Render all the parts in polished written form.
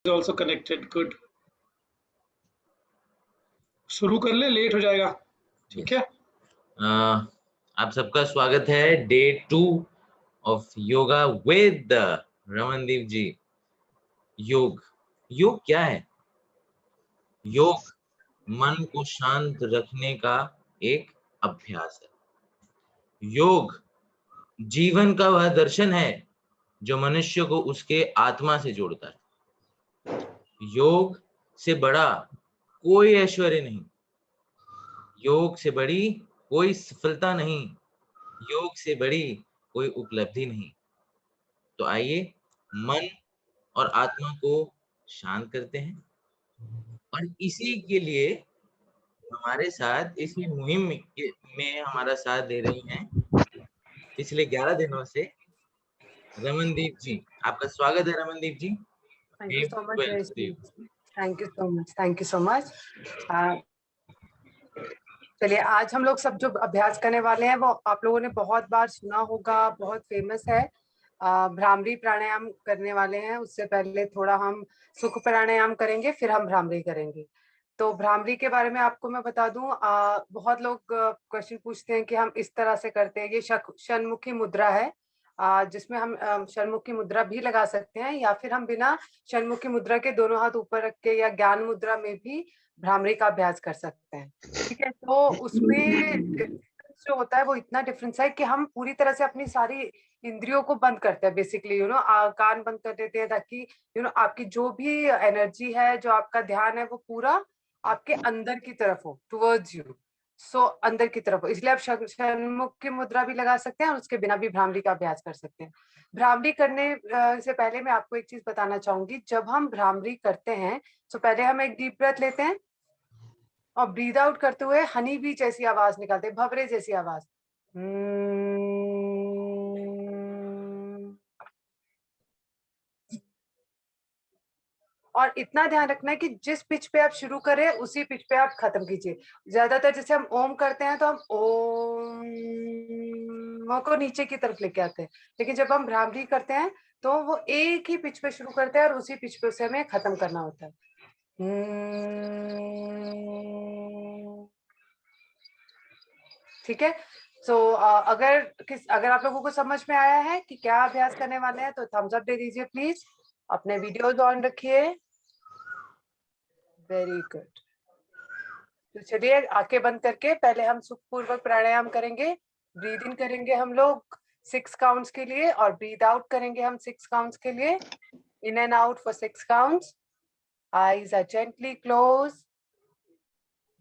is also connected. Good. शुरू कर ले, लेट हो जाएगा. ठीक है. आप सबका स्वागत है day 2 of yoga with Ramandeep ji. योग क्या है? योग मन को शांत रखने का एक अभ्यास है. योग जीवन का वह दर्शन है जो मनुष्य को उसके आत्मा से जोड़ता है. योग से बड़ा कोई ऐश्वर्य नहीं, योग से बड़ी कोई सफलता नहीं, योग से बड़ी कोई उपलब्धि नहीं. तो आइए मन और आत्मा को शांत करते हैं. और इसी के लिए हमारे साथ इसी मुहिम में हमारा साथ दे रही हैं पिछले 11 दिनों से रमनदीप जी. आपका स्वागत है रमनदीप जी. Thank you so much. Thank you so much. Thank you so much. चलिए, आज हम लोग सब जो अभ्यास करने वाले हैं वो आप लोगों ने बहुत बार सुना होगा, बहुत फेमस है. भ्रामरी प्राणायाम करने वाले हैं. उससे पहले थोड़ा हम सुख प्राणायाम करेंगे, फिर हम भ्रामरी करेंगे. तो भ्रामरी के बारे में आपको मैं बता दूं, बहुत लोग क्वेश्चन पूछते हैं कि हम इस तरह से करते हैं. ये षण्मुखी मुद्रा है, जिसमें हम षण्मुखी मुद्रा भी लगा सकते हैं, या फिर हम बिना षण्मुखी मुद्रा के दोनों हाथ ऊपर रख के या ज्ञान मुद्रा में भी भ्रामरी का अभ्यास कर सकते हैं. ठीक है. तो उसमें जो होता है वो इतना डिफरेंस है कि हम पूरी तरह से अपनी सारी इंद्रियों को बंद करते हैं. बेसिकली कान बंद कर देते हैं, ताकि आपकी जो भी एनर्जी है, जो आपका ध्यान है, वो पूरा आपके अंदर की तरफ हो, टुवर्ड्स यू. सो अंदर की तरफ हो. इसलिए आप षण्मुखी मुद्रा भी लगा सकते हैं और उसके बिना भी भ्रामरी का अभ्यास कर सकते हैं. भ्रामरी करने से पहले मैं आपको एक चीज बताना चाहूंगी. जब हम भ्रामरी करते हैं तो पहले हम एक डीप ब्रेथ लेते हैं और ब्रीद आउट करते हुए हनी बी जैसी आवाज निकालते हैं, भवरे जैसी आवाज. और इतना ध्यान रखना है कि जिस पिच पे आप शुरू करें उसी पिच पे आप खत्म कीजिए. ज्यादातर जैसे हम ओम करते हैं तो हम ओम को नीचे की तरफ लेके आते हैं, लेकिन जब हम भ्रामरी करते हैं तो वो एक ही पिच पे शुरू करते हैं और उसी पिच पे उसे हमें खत्म करना होता है. ठीक है. सो अगर आप लोगों को समझ में आया है कि क्या अभ्यास करने वाले हैं तो थम्स अप दे दीजिए प्लीज. अपने वीडियोस ऑन रखिए. Very good. तो चलिए, आंखें बंद करके पहले हम सुखपूर्वक प्राणायाम करेंगे. ब्रीद इन करेंगे हम लोग 6 काउंट्स के लिए और ब्रीद आउट करेंगे हम 6 काउंट्स के लिए. In and out for 6 counts. Eyes are gently close.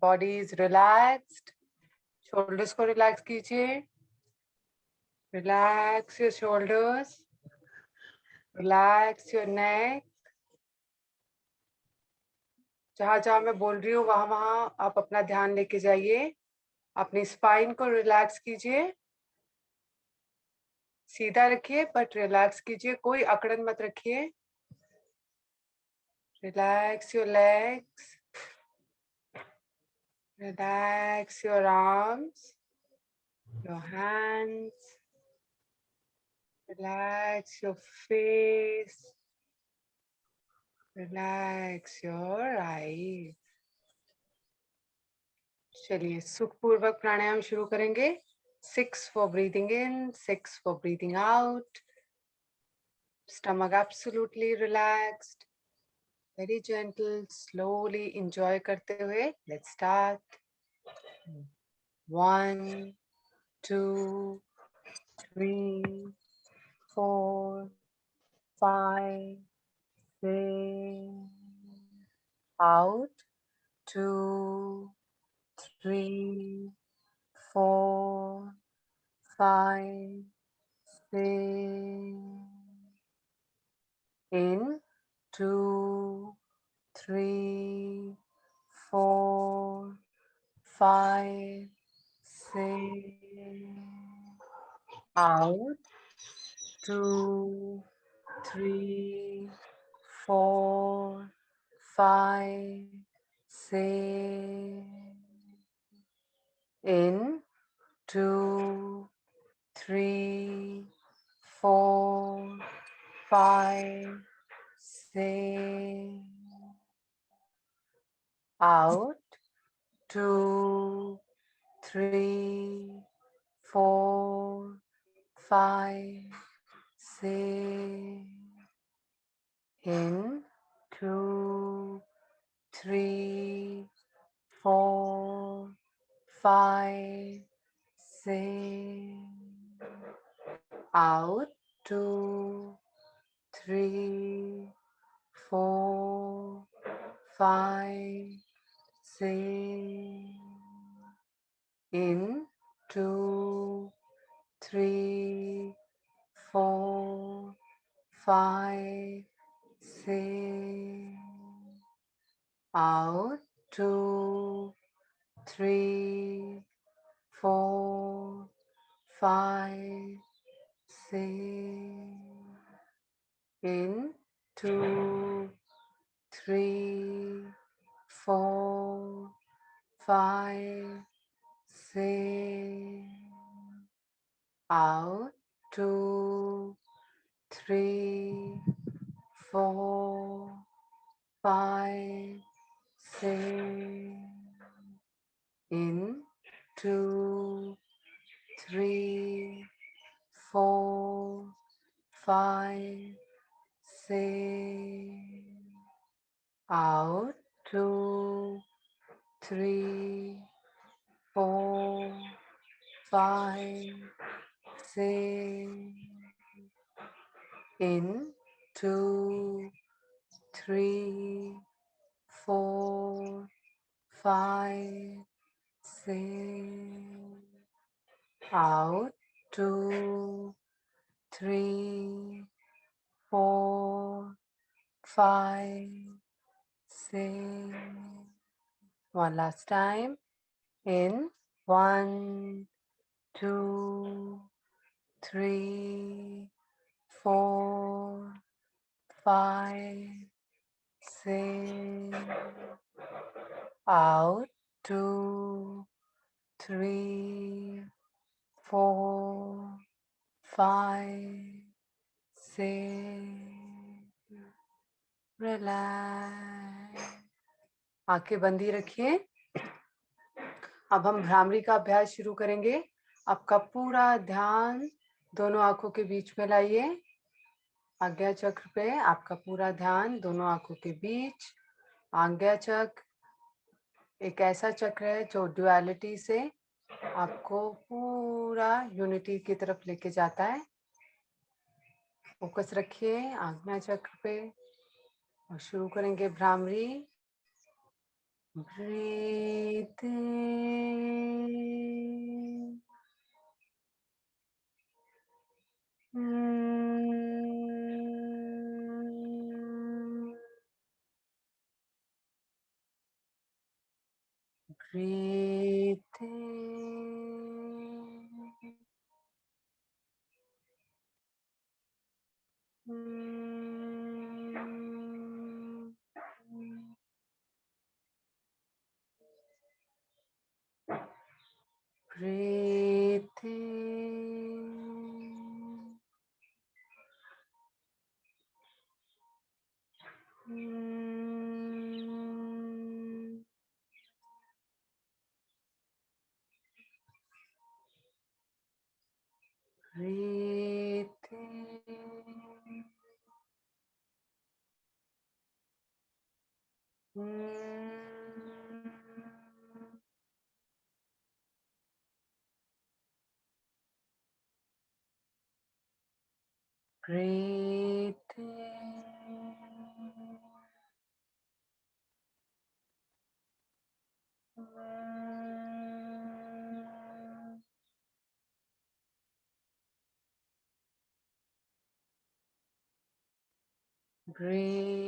Body is relaxed. Shoulders को रिलैक्स कीजिए. Relax your shoulders. Relax your neck. जहां जहां मैं बोल रही हूँ वहां आप अपना ध्यान लेके जाइए. अपनी स्पाइन को रिलैक्स कीजिए. सीधा रखिए बट रिलैक्स कीजिए, कोई अकड़न मत रखिए. Relax your legs. Relax your arms, your hands. Relax your face. Relax your eyes. चलिए, सुखपूर्वक प्राणायाम शुरू करेंगे. 6 for breathing in, 6 for breathing out. Stomach absolutely relaxed. Very gentle, slowly enjoy करते हुए. Let's start. 1, 2, 3, 4, 5, 6. Out. 2, 3, 4, 5, 6. In. 2, 3, 4, 5, 6. Out. 2, 3, 4, 5, 6. In. 2, 3, 4, 5, 6. out, 2, 3, 4, 5, 6, in, 2, 3, 4, 5, 6, out, 2, 3, 4, 5, 6, in, 2, 3, 4, 5, 6, out, 2, 3, 4, 5, 6, in, 2, 3, 4, 5, 6, out, 2, 3, 4, 5, 6, in, 2, 3, 4, 5, 6, out, 2, 3, 4, 5, 6, in, 2, 3, 4, 5, 6, out, 2, 3, 4, 5, 6. One last time. In, 1, 2, 3, 4, 5, 6. Out, 2, 3, 4, 5, 6. Relax, आंखें बंदी रखिए। अब हम भ्रामरी का अभ्यास शुरू करेंगे। आपका पूरा ध्यान दोनों आंखों के बीच में लाइए। आज्ञा चक्र पे आपका पूरा ध्यान दोनों आंखों के बीच। आज्ञा चक्र एक ऐसा चक्र है जो ड्युअलिटी से आपको पूरा यूनिटी की तरफ लेके जाता है। फोकस रखिए आज्ञा चक्र पे और शुरू करेंगे Bhramari. Breathe breathe breathe breathe breathe breathe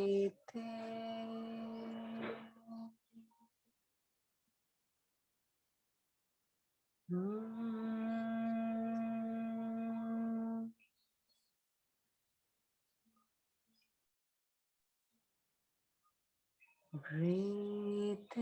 breathe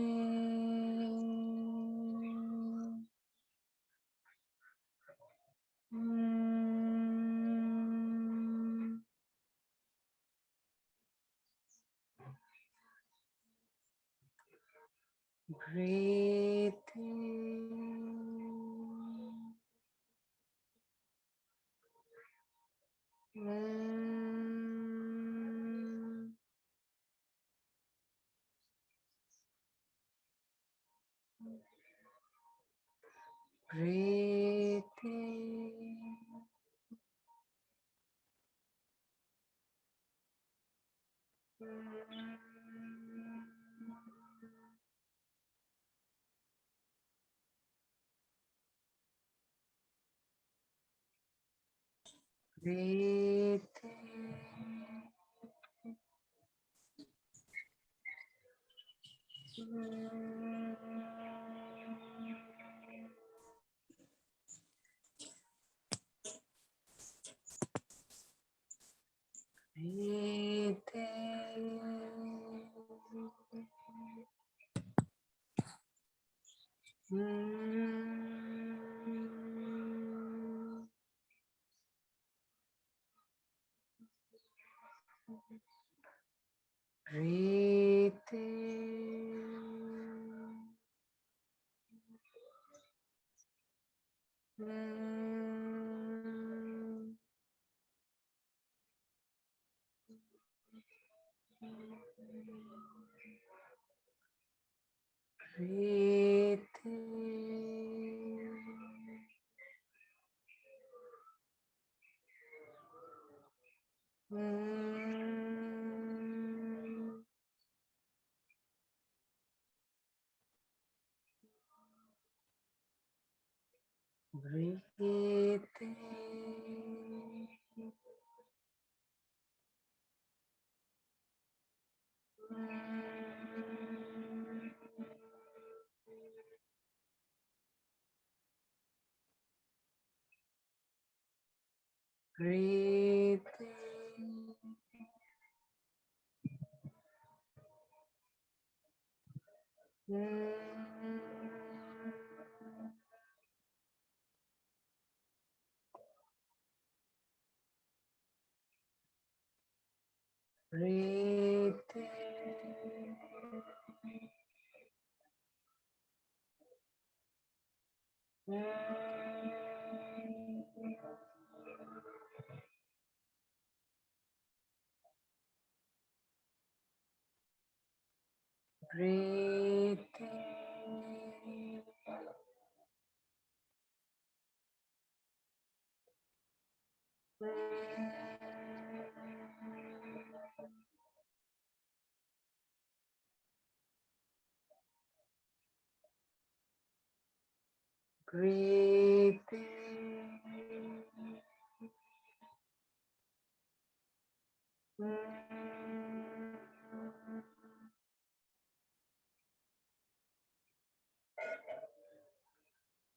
Breathe in. Breathe in. Breathe in. Breathe in. Breathe in. Breathe in. Breathe in. Breathe in. Breathe in. Breathe in. Breathe in.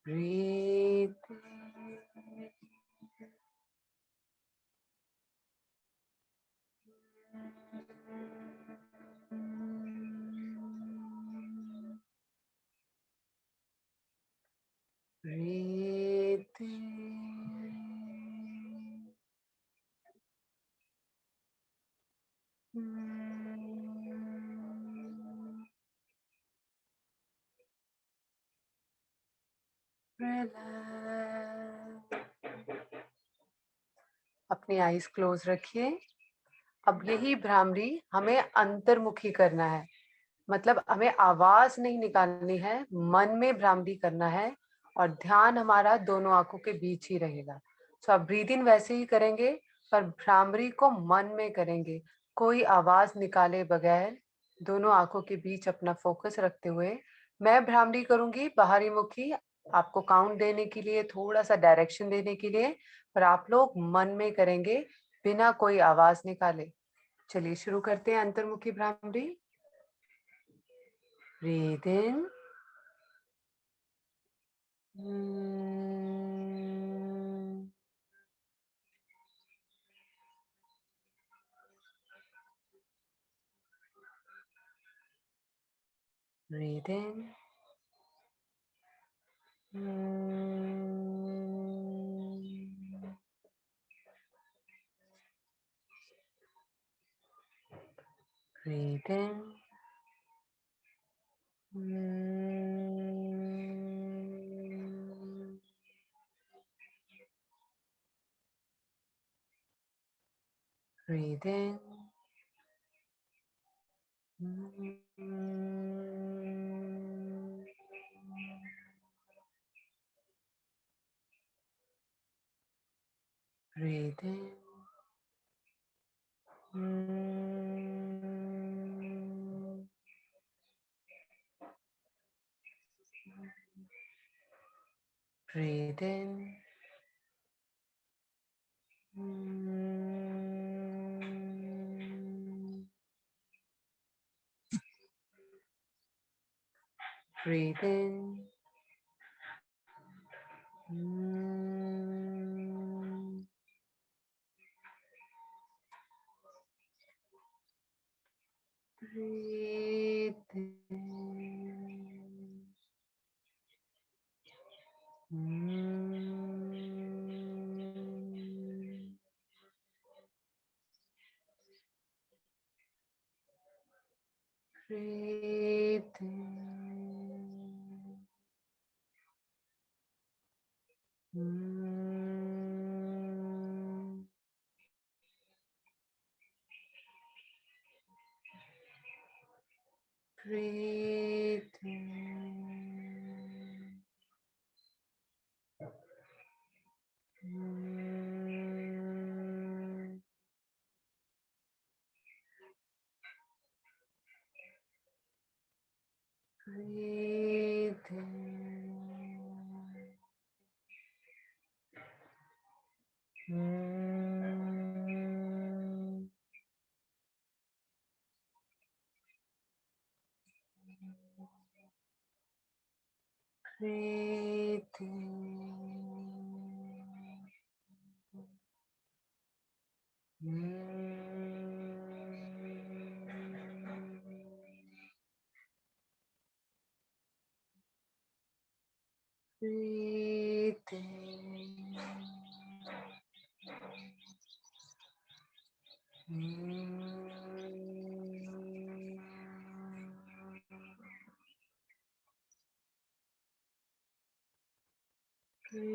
Breathe in. Breathe in. Relax. अपनी eyes close रखिए। अब यही भ्रामरी हमें अंतर्मुखी करना है, मतलब हमें आवाज नहीं निकालनी है, मन में भ्रामरी करना है और ध्यान हमारा दोनों आंखों के बीच ही रहेगा। सो आप ब्रीद इन वैसे ही करेंगे पर भ्रामरी को मन में करेंगे, कोई आवाज निकाले बगैर, दोनों आंखों के बीच अपना फोकस रखते हुए। मैं भ्रामरी करूंगी बाहरी मुखी, आपको काउंट देने के लिए, थोड़ा सा डायरेक्शन देने के लिए, पर आप लोग मन में करेंगे बिना कोई आवाज निकाले। चलिए शुरू करते हैं अंतर्मुखी bhramari. Breathe in. Breathe in. Breathe in. Breathe in. Breathe in. Breathe in. Breathe in. Breathe in. Breathe in. Breathe in. Breathe in. Breathe Breathe.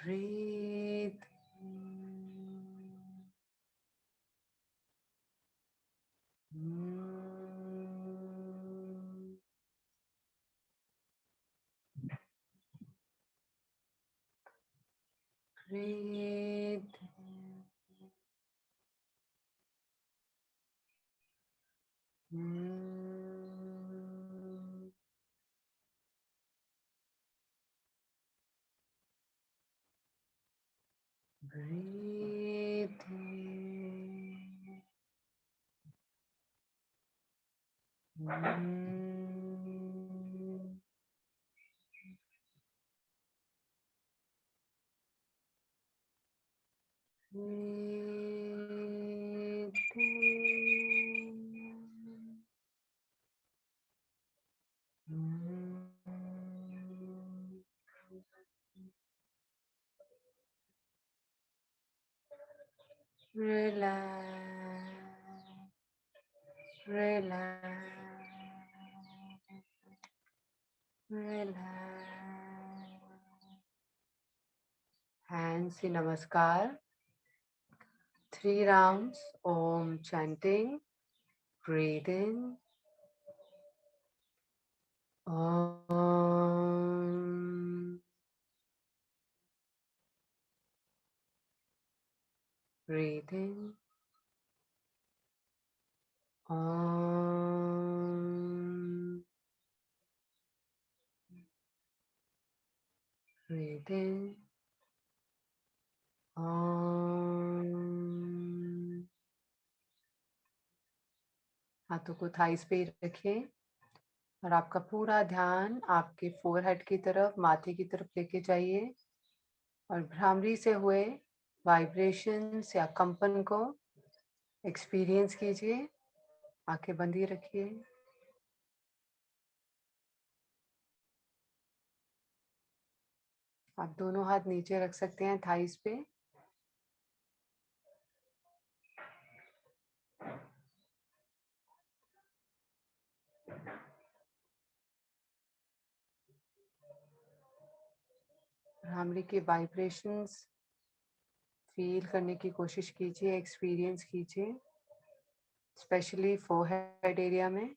Breathe. Breathe. Relax, relax, relax. Hands in Namaskar. 3 rounds. Om chanting. breathe in. Breathe in. Breathe in. हाथों को thighs पे रखें और आपका पूरा ध्यान आपके forehead की तरफ, माथे की तरफ लेके जाइए और भ्रामरी से हुए वाइब्रेशंस या कंपन को एक्सपीरियंस कीजिए। आंखें बंद ही रखिए। आप दोनों हाथ नीचे रख सकते हैं थाइस पे। भ्रामरी के वाइब्रेशंस फील करने की कोशिश कीजिए, एक्सपीरियंस कीजिए, स्पेशली फोरहेड एरिया में।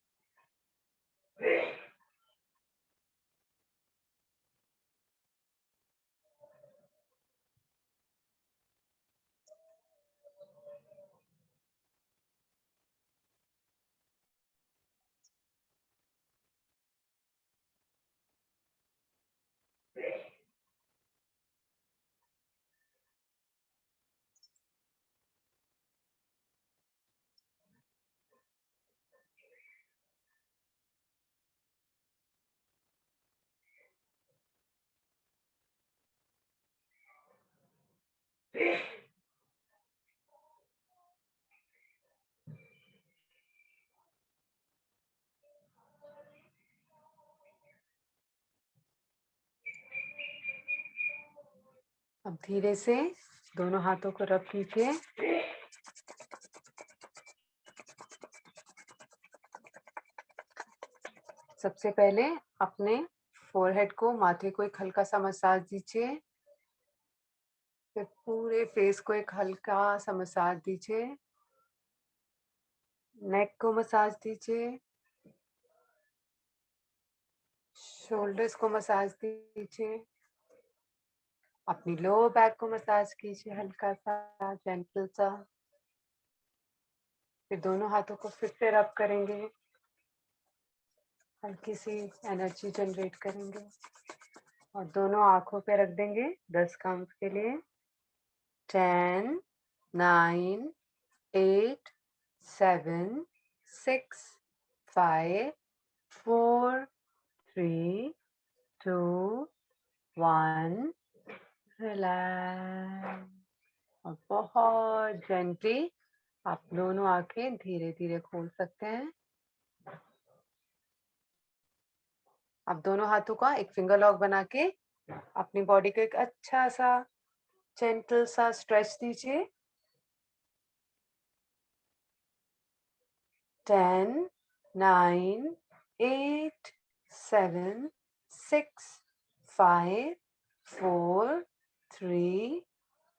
अब धीरे से दोनों हाथों को रब कीजिए। सबसे पहले अपने फोरहेड को, माथे को एक हल्का सा मसाज दीजिए। फिर पूरे फेस को एक हल्का सा मसाज दीजिए। नेक को मसाज दीजिए। शोल्डर्स को मसाज दीजिए। अपनी लोअर बैक को मसाज कीजिए हल्का सा, जेंटल सा। फिर दोनों हाथों को फिर से रब करेंगे, हल्की सी एनर्जी जनरेट करेंगे और दोनों आंखों पे रख देंगे 10 काउंट के लिए। 10, 9, 8, 7, 6, 5, 4, 3, 2, 1, रिलैक्स। और बहुत जेंटली आप दोनों आंखें धीरे धीरे खोल सकते हैं। आप दोनों हाथों का एक फिंगर लॉक बना के अपनी बॉडी को एक अच्छा सा जेंटल सा स्ट्रेच दीजिए। 10, 9, 8, 7, 6, 5, 4, 3,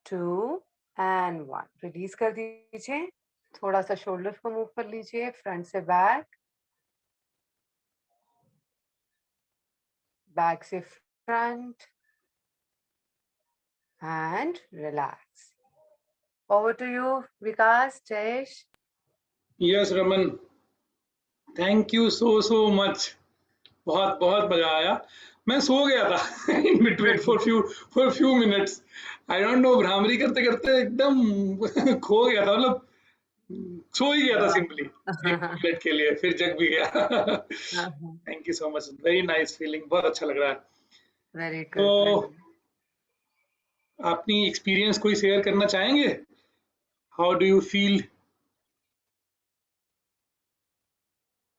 2 एंड 1। रिलीज कर दीजिए। थोड़ा सा शोल्डर्स को मूव कर लीजिए, फ्रंट से बैक, बैक से front and relax. Over to you Vikas, Jayesh. Yes Raman, thank you so much. बहुत बहुत मजा आया। मैं सो गया था in between for few minutes. I don't know, Bhramari करते करते एकदम खो गया था, मतलब सो ही गया था सिंपली एक मिनट के लिए, फिर जग भी गया। Thank you so much, very nice feeling, बहुत अच्छा लग रहा है। वेरी तो गुड। अपनी एक्सपीरियंस कोई शेयर करना चाहेंगे? How do you feel?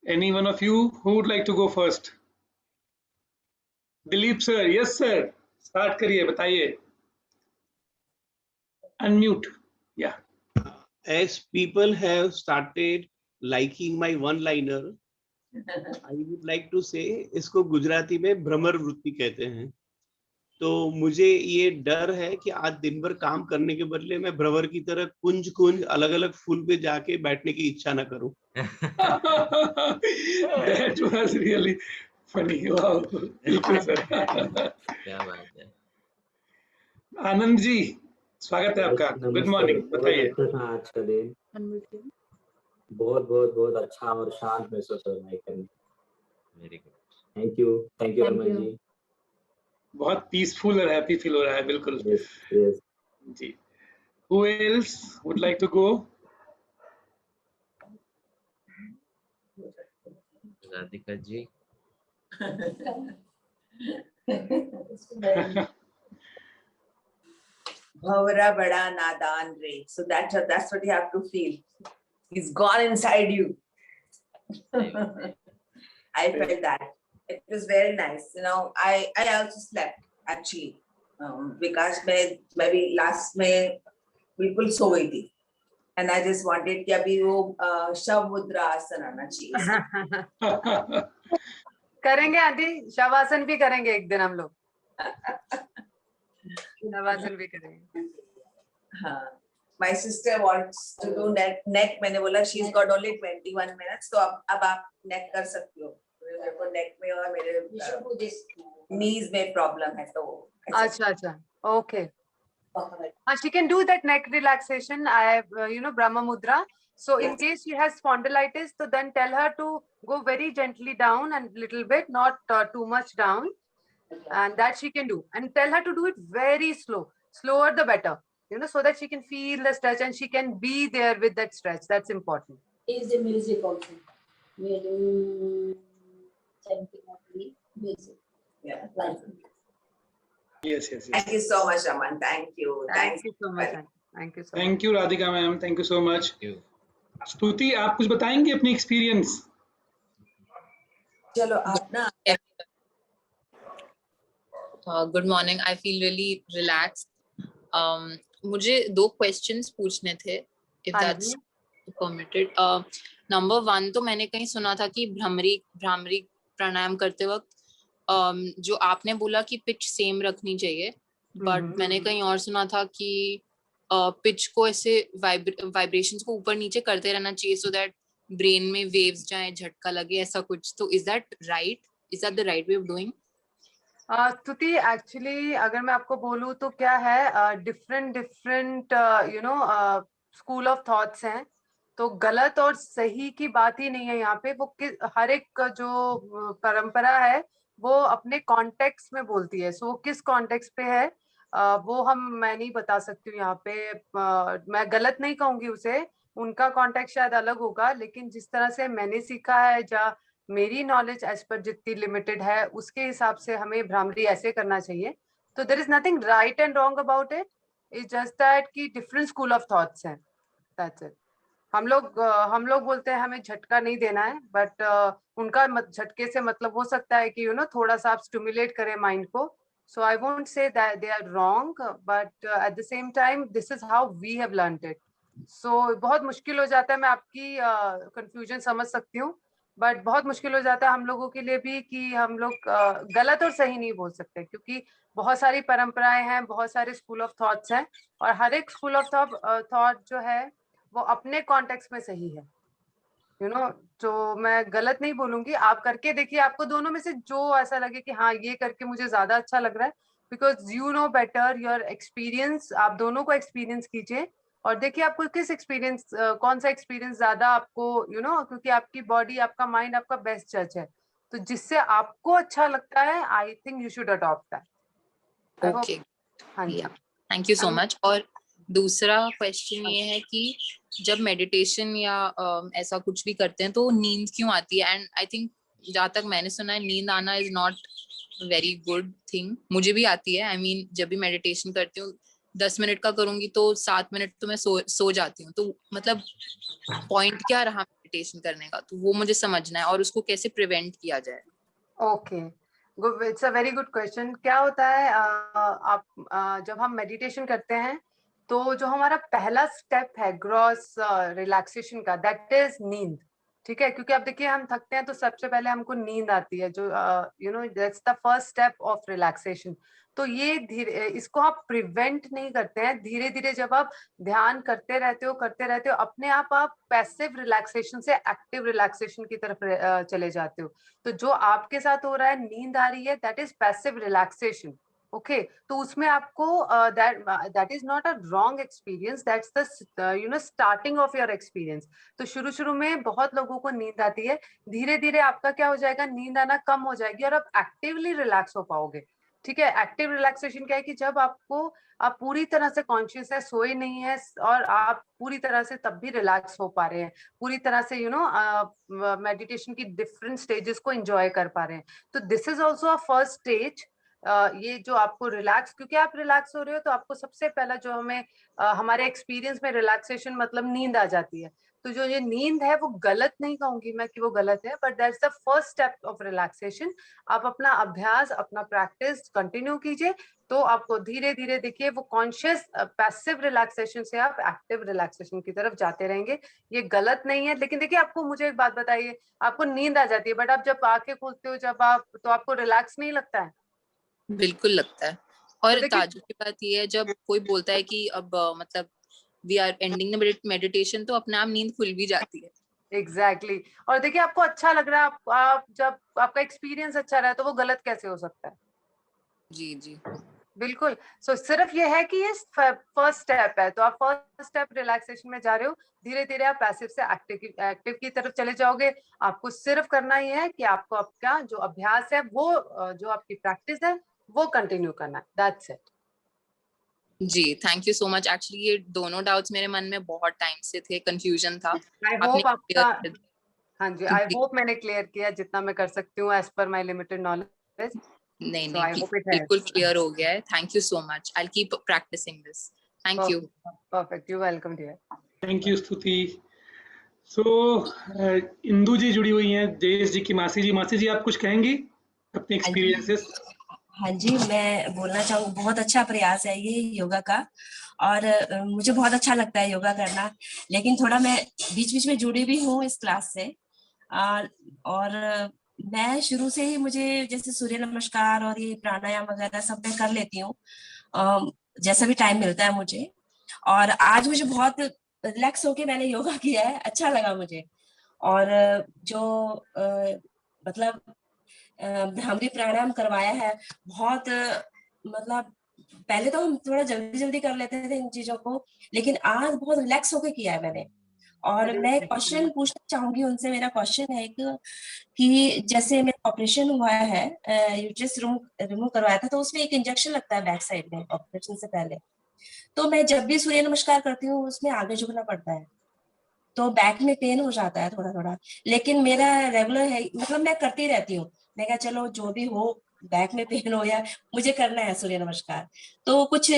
Any one of you who would like to go first? Dilip sir, yes sir, start करिए, बताइए। अनम्यूट, या। As people have started liking my one-liner, I would like to say इसको गुजराती में भ्रमर वृत्ति कहते हैं। तो मुझे ये डर है कि आज दिन भर काम करने के बदले मैं भ्रवर की तरह कुंज कुंज अलग अलग फूल पे जाके बैठने की इच्छा न करूं। That was really funny. Wow. बिल्कुल सर। क्या बात है। आनंद जी, स्वागत है आपका। गुड नमस्ते। मॉर्निंग, बहुत बताइए। अच्छा था आज का दिन। बहुत बहुत बहुत अच्छा और शांत महसूस हो रहा है करने। Very good. Thank you Harman ji. बहुत पीसफुल और हैप्पी फील हो रहा है, बिल्कुल यस यस। जी। Who else would like to go? Radhika ji. Bhavara bada nadan re. So that's what you have to feel. He's gone inside you. I felt that. It was very nice. You know, I also slept actually because मैं भी last में बिल्कुल सो गई थी. And I just wanted कि अभी वो शव मुद्रा आसन आना चाहिए. करेंगे आंटी, शवासन भी करेंगे एक दिन हम लोग। शवासन भी करेंगे। हाँ. My sister wants to do neck. मैंने बोला she's got only 21 minutes, तो अब आप neck कर सकती हो. मेरे को neck में और मेरे knees में problem है तो. अच्छा, okay. She can do that neck relaxation. I have, Brahma Mudra. So in case she has spondylitis, so then tell her to go very gently down and little bit, not too much down, and that she can do. And tell her to do it very slow, slower the better. So that she can feel the stretch and she can be there with that stretch. That's important. Is the music also? Music. Yeah. Like. Yes. Thank you so much, Raman. Thank you. Thank you so much. Thank you so much. Thank you Radhika ma'am, thank you so much. Thank you. स्तुति, आप कुछ बताएंगे अपनी experience? चलो आप ना. Good morning. I feel really relaxed. मुझे 2 questions पूछने थे, if that's permitted. Number 1 तो मैंने कहीं सुना था कि भ्रामरी प्राणायाम करते वक्त जो आपने बोला कि पिच सेम रखनी चाहिए, बट मैंने कहीं और सुना था कि पिच को ऐसे वाइब्रेशंस को ऊपर नीचे करते रहना चाहिए so that ब्रेन में वेव्स जाए, झटका लगे, ऐसा कुछ. तो is that right? Is that the right way of doing? स्तुति, एक्चुअली अगर मैं आपको बोलूँ तो क्या है, डिफरेंट स्कूल ऑफ थॉट्स हैं, तो गलत और सही की बात ही नहीं है यहाँ पे. वो हर एक जो परंपरा है वो अपने कॉन्टेक्स्ट में बोलती है. सो वो किस कॉन्टेक्स्ट पे है वो मैं नहीं बता सकती हूँ यहाँ पे. मैं गलत नहीं कहूंगी उसे, उनका कॉन्टेक्स्ट शायद अलग होगा, लेकिन जिस तरह से मैंने सीखा है, या मेरी नॉलेज एज पर जितनी लिमिटेड है उसके हिसाब से हमें भ्रामरी ऐसे करना चाहिए. तो there is nothing right and wrong about it. It's just that कि डिफरेंट स्कूल ऑफ थॉट्स हैं. That's it. हम लोग बोलते हैं हमें झटका नहीं देना है, बट उनका झटके से मतलब हो सकता है कि थोड़ा सा आप स्टिमुलेट करें माइंड को. So I won't say that they are wrong, but at the same time this is how we have learned it. So बहुत मुश्किल हो जाता है. मैं आपकी कंफ्यूजन समझ सकती हूँ, बट बहुत मुश्किल हो जाता है हम लोगों के लिए भी कि हम लोग गलत और सही नहीं बोल सकते, क्योंकि बहुत सारी परंपराएं हैं, बहुत सारे स्कूल ऑफ थॉट्स हैं, और हर एक स्कूल ऑफ थॉट जो है वो अपने कॉन्टेक्स्ट में सही है. तो मैं गलत नहीं बोलूंगी. आप करके देखिए, आपको दोनों में से जो ऐसा लगे कि हाँ ये करके मुझे ज्यादा अच्छा लग रहा है, because you know better your experience. आप दोनों को एक्सपीरियंस कीजिए और देखिए आपको किस एक्सपीरियंस, कौन सा एक्सपीरियंस ज्यादा आपको क्योंकि आपकी बॉडी, आपका माइंड आपका बेस्ट जज है. तो जिससे आपको अच्छा लगता है, I think you should adopt that. Okay. हाँ जी, थैंक यू सो मच. और दूसरा क्वेश्चन ये है कि जब मेडिटेशन या ऐसा कुछ भी करते हैं तो नींद क्यों आती है? एंड आई थिंक जहाँ तक मैंने सुना है, नींद आना is not very good thing. मुझे भी आती है. आई मीन जब भी मेडिटेशन करती हूँ 10 मिनट का करूंगी तो 7 मिनट तो मैं सो जाती हूँ. तो मतलब पॉइंट क्या रहा मेडिटेशन करने का, तो वो मुझे समझना है, और उसको कैसे प्रिवेंट किया जाए. Okay, it's a very good question. क्या होता है, आप जब हम मेडिटेशन करते हैं तो जो हमारा पहला स्टेप है ग्रॉस रिलैक्सेशन का, दैट इज नींद. ठीक है, क्योंकि आप देखिए हम थकते हैं तो सबसे पहले हमको नींद आती है, जो you know that's the first step of relaxation. तो ये धीरे, इसको आप प्रिवेंट नहीं करते हैं, धीरे धीरे जब आप ध्यान करते रहते हो अपने आप पैसिव रिलैक्सेशन से एक्टिव रिलैक्सेशन की तरफ चले जाते हो। तो जो आपके साथ हो रहा है, नींद आ रही है, that is passive relaxation. Okay, तो उसमें आपको that is not a wrong experience, that's the you know starting of your experience. तो शुरू शुरू में बहुत लोगों को नींद आती है, धीरे धीरे आपका क्या हो जाएगा, नींद आना कम हो जाएगी और आप एक्टिवली रिलैक्स हो पाओगे। ठीक है, एक्टिव रिलैक्सेशन क्या है कि जब आप पूरी तरह से कॉन्शियस है, सोए नहीं है और आप पूरी तरह से तब भी रिलैक्स हो पा रहे हैं, पूरी तरह से यू नो मेडिटेशन की डिफरेंट स्टेजेस को एंजॉय कर पा रहे हैं। तो this is also a first stage. ये जो आपको रिलैक्स, क्योंकि आप रिलैक्स हो रहे हो तो आपको सबसे पहला जो हमें हमारे एक्सपीरियंस में रिलैक्सेशन मतलब नींद आ जाती है। तो जो ये नींद है वो गलत नहीं कहूंगी मैं कि वो गलत है, but that's the first step of relaxation. आप अपना अभ्यास, अपना प्रैक्टिस कंटिन्यू कीजिए, तो आपको धीरे धीरे देखिए वो कॉन्शियस पैसिव रिलैक्सेशन से आप एक्टिव रिलैक्सेशन की तरफ जाते रहेंगे। ये गलत नहीं है। लेकिन देखिए, आपको मुझे एक बात बताइए, आपको नींद आ जाती है बट आप जब आंखें खोलते हो जब आप, तो आपको रिलैक्स नहीं लगता है? बिल्कुल लगता है। और देखिए- ताजुब की बात ये है, जब कोई बोलता है कि अब मतलब we are ending the meditation, तो अपने आप नींद खुल भी जाती है। एग्जैक्टली और देखिए आपको अच्छा लग रहा है, आप जब आपका एक्सपीरियंस अच्छा रहा है तो वो गलत कैसे हो सकता है? जी जी बिल्कुल। सो सिर्फ ये है कि ये फर्स्ट स्टेप है, तो आप फर्स्ट स्टेप रिलैक्सेशन में जा रहे हो, धीरे धीरे आप पैसिव से एक्टिव की तरफ चले जाओगे। आपको सिर्फ करना ये है कि आपको आपका जो अभ्यास है वो जो आपकी प्रैक्टिस है वो कंटिन्यू करना है, दैट्स इट। जी, thank you so much. Actually ये दोनों डाउट्स मेरे मन में बहुत टाइम से थे, कंफ्यूजन था। आई आपने होप आपका, clear कर दिया। हाँ जी, आई होप मैंने क्लियर किया जितना मैं कर सकती हूँ as per my limited knowledge. नहीं So I नहीं, hope it बिल्कुल helps. क्लियर हो गया है। Thank you so much. I will keep practicing this. Thank you. Perfect. You're welcome, dear. Thank you Stuti. So Indu जी जुड़ी हुई हैं, जयेश जी की मासी जी। मासी जी, आप कुछ कहेंगी अपने एक्सपीरियंसेस? हाँ जी, मैं बोलना चाहूँ, बहुत अच्छा प्रयास है ये योगा का, और मुझे बहुत अच्छा लगता है योगा करना। लेकिन थोड़ा मैं बीच बीच में जुड़ी भी हूँ इस क्लास से, और मैं शुरू से ही, मुझे जैसे सूर्य नमस्कार और ये प्राणायाम वगैरह सब मैं कर लेती हूँ जैसा भी टाइम मिलता है मुझे। और आज मुझे बहुत रिलैक्स होके मैंने योगा किया है, अच्छा लगा मुझे। और जो मतलब भ्रामरी प्राणायाम करवाया है, बहुत मतलब पहले तो हम थोड़ा जल्दी जल्दी कर लेते थे इन चीजों को, लेकिन आज बहुत रिलैक्स होकर किया है मैंने। और मैं क्वेश्चन पूछना चाहूंगी उनसे। मेरा क्वेश्चन है कि जैसे मेरा ऑपरेशन हुआ है, यूट्रस रिमूव करवाया था, तो उसमें एक इंजेक्शन लगता है बैक साइड में ऑपरेशन से पहले। तो मैं जब भी सूर्य नमस्कार करती हूँ उसमें आगे झुकना पड़ता है, तो बैक में पेन हो जाता है थोड़ा थोड़ा। लेकिन मेरा रेगुलर है, मतलब मैं करती रहती हूँ। मैं कहा चलो जो भी हो, बैक में पेन हो या, मुझे करना है सूर्य नमस्कार। तो कुछ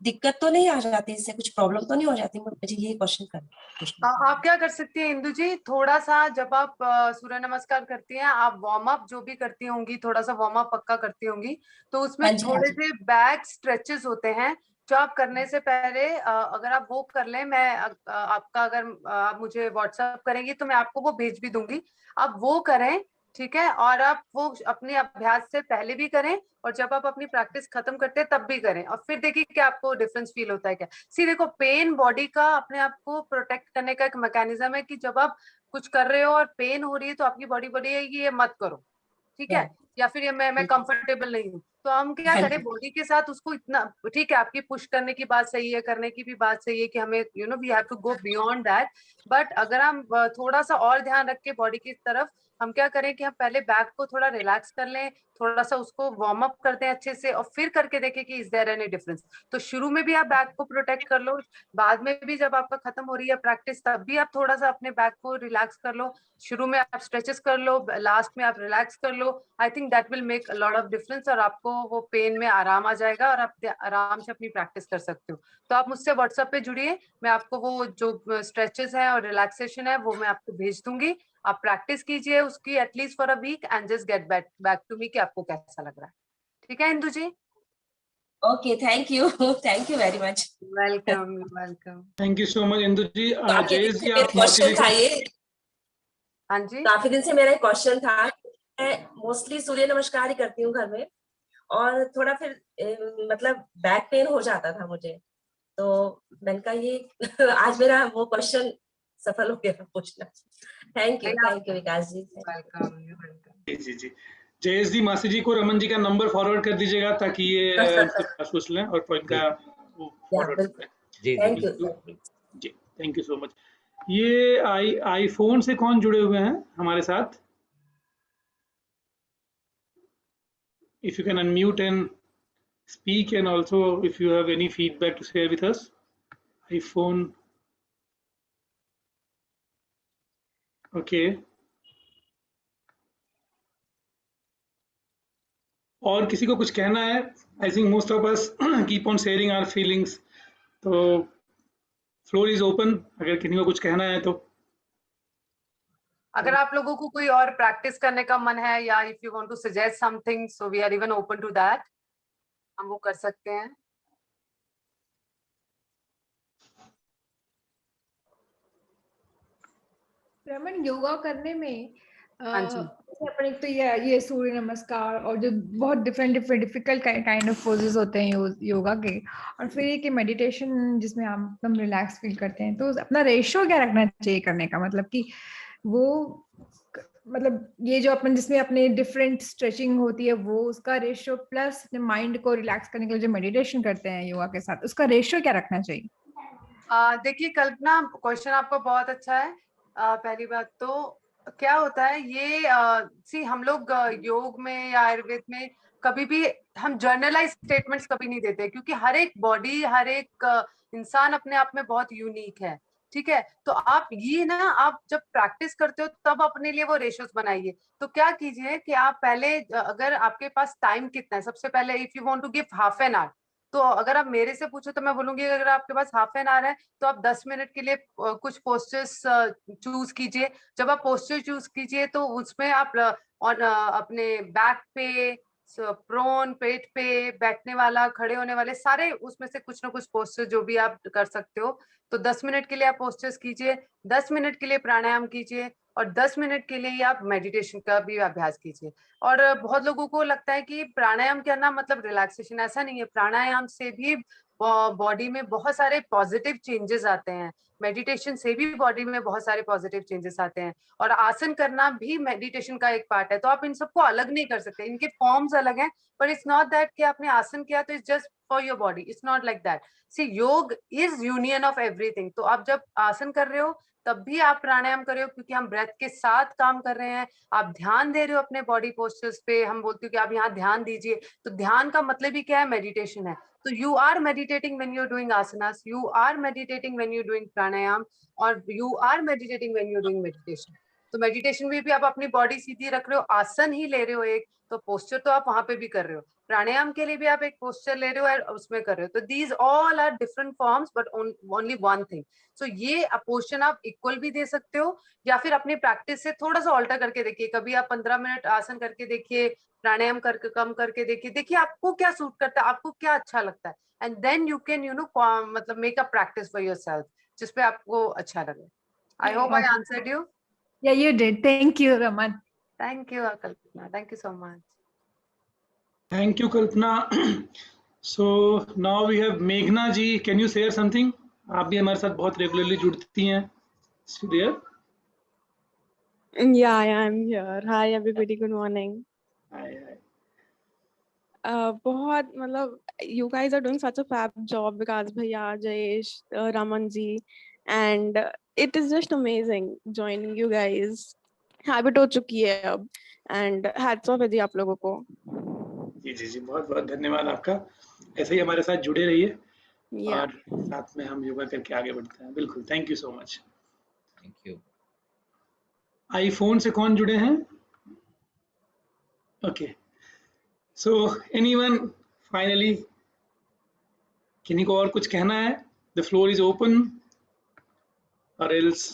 दिक्कत तो नहीं आ जाती इससे, कुछ प्रॉब्लम तो नहीं हो जाती? मुझे ये क्वेश्चन करना। आप क्या कर सकती हैं इंदु जी, थोड़ा सा जब आप सूर्य नमस्कार करती हैं, आप वार्म अप जो भी करती होंगी, थोड़ा सा वार्म अप पक्का करती होंगी, तो उसमें हाँ जी, हाँ थोड़े जी। से बैक स्ट्रेचेस होते हैं जो आप करने से पहले अगर आप वो कर लें, मैं आपका अगर आप मुझे व्हाट्सएप करेंगी तो मैं आपको वो भेज भी दूंगी, आप वो करें। ठीक है, और आप वो अपने अभ्यास से पहले भी करें और जब आप अपनी प्रैक्टिस खत्म करते हैं तब भी करें, और फिर देखिए कि आपको डिफरेंस फील होता है क्या। सी देखो, पेन बॉडी का अपने आप को प्रोटेक्ट करने का एक मैकेनिज्म है कि जब आप कुछ कर रहे हो और पेन हो रही है तो आपकी बॉडी बोलेगी ये मत करो, ठीक है, या फिर ये मैं कंफर्टेबल नहीं हूँ। तो हम क्या हाँ करें, जी। बॉडी के साथ उसको इतना, ठीक है, आपकी पुश करने की बात सही है, करने की भी बात सही है कि हमें you know we have to go beyond that, but अगर हम थोड़ा सा और ध्यान रख के बॉडी की तरफ, हम क्या करें कि हम पहले बैक को थोड़ा रिलैक्स कर लें, थोड़ा सा उसको वार्म अप करते हैं अच्छे से, और फिर करके देखें कि इज देयर एनी डिफरेंस। तो शुरू में भी आप बैक को प्रोटेक्ट कर लो, बाद में भी जब आपका खत्म हो रही है प्रैक्टिस तब भी आप थोड़ा सा अपने बैक को रिलैक्स कर लो। शुरू में आप स्ट्रेचेस कर लो, लास्ट में आप रिलैक्स कर लो। I think that will make a lot of difference, और आपको वो पेन में आराम आ जाएगा और आप आराम से अपनी प्रैक्टिस कर सकते हो। तो आप मुझसे व्हाट्सएप पे जुड़िए, मैं आपको वो जो स्ट्रेचेस है और रिलैक्सेशन है वो मैं आपको भेज दूंगी। आप प्रैक्टिस कीजिए उसकी at least for a week and just get back to me कि आपको कैसा लग रहा है। ठीक है Indu ji? Okay, thank you very much. Welcome welcome. Thank you so much Indu ji. तो आप जयेश जी, मेरा आप मासी जी क्वेश्चन था को ये। हाँ जी, काफी दिन से मेरा एक क्वेश्चन था। मैं मोस्टली सूर्य नमस्कार ही करती हूँ घर में, और थोड़ा फिर मतलब बैक पेन हो जाता था मुझे, तो मैंने कहा ये आज मेरा वो क्वेश्चन सफल हो गया पूछना। Thank you Vikas ji. Welcome. जी जी। जयेश जी, मासी जी को रमन जी का नंबर फॉरवर्ड कर दीजिएगा ताकि ये उनसे पूछ लें और इनका वो फॉरवर्ड कर दें। जी थैंक जी यू। जी, थैंक यू सो मच। ये आईफोन से कौन जुड़े हुए हैं हमारे साथ? If you can unmute and speak, and also if you have any feedback to share with us. iPhone. Okay. और किसी को कुछ कहना है? I think most of us keep on sharing our feelings. तो floor is open. अगर किसी को कुछ कहना है तो अगर आप लोगों को कोई और प्रैक्टिस करने का मन है या if you want to suggest something, so we are even open to that, हम वो कर सकते हैं। रमन, योगा करने में हाँ जी, अपन एक तो ये सूर्य नमस्कार और जो बहुत different difficult kind of poses होते हैं योगा के, और फिर ये कि मेडिटेशन जिसमें आप एकदम रिलैक्स फील करते हैं, तो अपना रेशियो क्या रखना चाहिए करने का, मतलब कि वो मतलब ये जो अपन जिसमें अपने डिफरेंट स्ट्रेचिंग होती है वो उसका रेशियो प्लस अपने माइंड को रिलैक्स करने के लिए जो मेडिटेशन करते हैं योगा के साथ, उसका रेशियो क्या रखना चाहिए? देखिए कल्पना, क्वेश्चन आपका बहुत अच्छा है। पहली बात तो क्या होता है ये हम लोग योग में या आयुर्वेद में कभी भी हम जर्नलाइज स्टेटमेंट्स कभी नहीं देते, क्योंकि हर एक बॉडी, हर एक इंसान अपने आप में बहुत यूनिक है। ठीक है, तो आप ये ना, आप जब प्रैक्टिस करते हो तब अपने लिए वो रेशियोज बनाइए। तो क्या कीजिए कि आप पहले, अगर आपके पास टाइम कितना है, सबसे पहले if you want to give half an hour, तो अगर आप मेरे से पूछो तो मैं बोलूंगी अगर आपके पास हाफ एन आवर है तो आप 10 मिनट के लिए कुछ पोस्टर्स चूज कीजिए। जब आप पोस्टर चूज कीजिए तो उसमें आप अपने बैक पे, प्रोन, पेट पे, बैठने वाला, खड़े होने वाले, सारे उसमें से कुछ ना कुछ पोस्टर जो भी आप कर सकते हो। तो 10 मिनट के लिए आप पोस्टर्स कीजिए, 10 मिनट के लिए प्राणायाम कीजिए, और 10 मिनट के लिए आप मेडिटेशन का भी अभ्यास कीजिए। और बहुत लोगों को लगता है कि प्राणायाम करना मतलब रिलैक्सेशन, ऐसा नहीं है। प्राणायाम से भी बॉडी में बहुत सारे पॉजिटिव चेंजेस आते हैं, मेडिटेशन से भी बॉडी में बहुत सारे पॉजिटिव चेंजेस आते हैं, और आसन करना भी मेडिटेशन का एक पार्ट है। तो आप इन सबको अलग नहीं कर सकते, इनके फॉर्म्स अलग हैं, पर इट्स नॉट दैट कि आपने आसन किया तो it's just for your body, it's not like that. See, योग इज यूनियन ऑफ एवरीथिंग। तो आप जब आसन कर रहे हो तब भी आप प्राणायाम कर रहे हो, क्योंकि हम ब्रेथ के साथ काम कर रहे हैं। आप ध्यान दे रहे हो अपने बॉडी पोस्चर्स पे, हम बोलते हो कि आप यहाँ ध्यान दीजिए, तो ध्यान का मतलब ही क्या है? मेडिटेशन है। तो you are meditating when you are doing asanas, you are meditating when you doing pranayama, और you are meditating when you doing meditation. तो मेडिटेशन में भी आप अपनी बॉडी सीधी रख रहे हो, आसन ही ले रहे हो एक, तो पोस्चर तो आप वहां पे भी कर रहे हो। प्राणायाम के लिए भी आप एक पोस्चर ले रहे हो और उसमें कर रहे हो। तो these all are different forms but only one thing. So ये पोर्शन आप इक्वल भी दे सकते हो, या फिर अपनी प्रैक्टिस से थोड़ा सा ऑल्टर करके देखिए। कभी आप 15 मिनट आसन करके देखिए, प्राणायाम करके कम करके देखिए आपको क्या सूट करता है, आपको क्या अच्छा लगता है, एंड देन यू कैन मतलब make a practice for yourself जिसपे आपको अच्छा लगे। I hope I answered you. Yeah, you did. Thank you, Raman. Thank you, Kalpana. Thank you so much. thank you Kalpana. So now we have Meghna ji. Can you share something? आप भी हमारे साथ बहुत regularly जुड़ती हैं। There? Yeah, I'm here. Hi everybody, good morning. Hi, hi. बहुत मतलब you guys are doing such a fab job, Vikas Bhaiya, Jayesh, Raman ji, and it is just amazing joining you guys. Habit हो चुकी है अब, and hats off है जी आप लोगों को। जी जी जी, बहुत बहुत धन्यवाद आपका। ऐसे ही हमारे साथ जुड़े रहिए Yeah. और साथ में हम योगा करके आगे बढ़ते हैं। बिल्कुल, thank you so much. Thank you. IPhone से कौन जुड़े हैं? ओके, सो एनीवन फाइनली, किन्हीं को और कुछ कहना है? द फ्लोर इज ओपन, और एल्स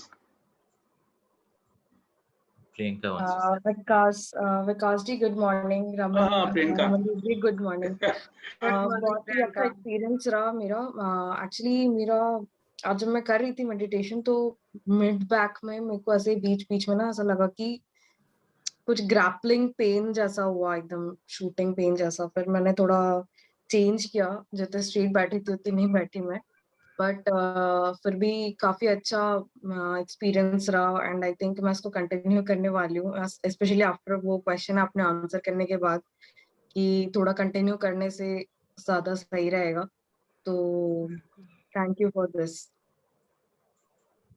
प्रियंका। विकास जी good morning. Raman Priyanka. Raman ji good morning. बहुत ही अच्छा एक्सपीरियंस रहा मेरा। एक्चुअली मेरा आज जब मैं कर रही थी मेडिटेशन तो मिड बैक में मेरे को ऐसे बीच बीच में ना ऐसा लगा कि कुछ ग्रैपलिंग पेन जैसा हुआ, एकदम शूटिंग पेन जैसा। फिर मैंने थोड़ा चेंज किया, जितने स्ट्रेट बैठी थी उतनी नहीं बैठी मैं, बट फिर भी काफी अच्छा एक्सपीरियंस रहा एंड आई थिंक मैं इसको कंटिन्यू करने वाली हूँ, स्पेशली आफ्टर वो क्वेश्चन आपने आंसर करने के बाद कि थोड़ा कंटिन्यू करने से ज्यादा सही रहेगा। तो thank you for this.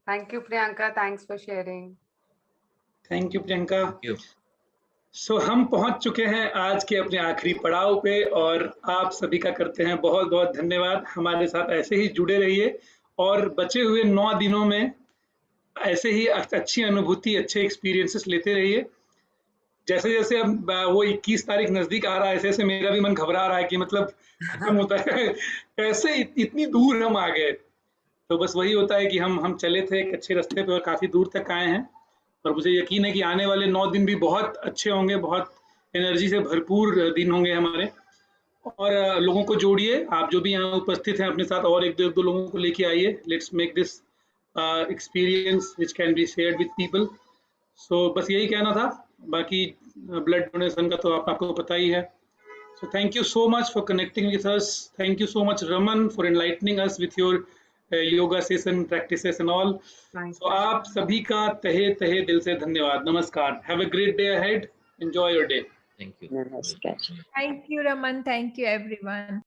Thank you, Priyanka. Thanks for sharing. Thank you Priyanka. Thank you. सो हम पहुंच चुके हैं आज के अपने आखिरी पड़ाव पे और आप सभी का करते हैं बहुत बहुत धन्यवाद। हमारे साथ ऐसे ही जुड़े रहिए और बचे हुए 9 दिनों में ऐसे ही अच्छी अनुभूति, अच्छे एक्सपीरियंसेस लेते रहिए। जैसे जैसे अब वो 21 तारीख नजदीक आ रहा है, ऐसे ऐसे मेरा भी मन घबरा रहा है कि मतलब खत्म होता है कैसे इतनी दूर हम आ गए। तो बस वही होता है कि हम चले थे एक अच्छे रास्ते पे और काफी दूर तक आए हैं और मुझे यकीन है कि आने वाले 9 दिन भी बहुत अच्छे होंगे, बहुत एनर्जी से भरपूर दिन होंगे हमारे। और लोगों को जोड़िए, आप जो भी यहाँ उपस्थित हैं अपने साथ और एक दो लोगों को लेके आइए। Let's make this experience which can be shared with people. So बस यही कहना था, बाकी ब्लड डोनेशन का तो आपको पता ही है। So thank you so much for connecting with us. Thank you so much, Raman, for enlightening us with your yoga session practices and all. So आप सभी का तहे दिल से धन्यवाद। नमस्कार। Have a great day ahead. Enjoy your day. Thank you. Thank you, Raman. Thank you, everyone.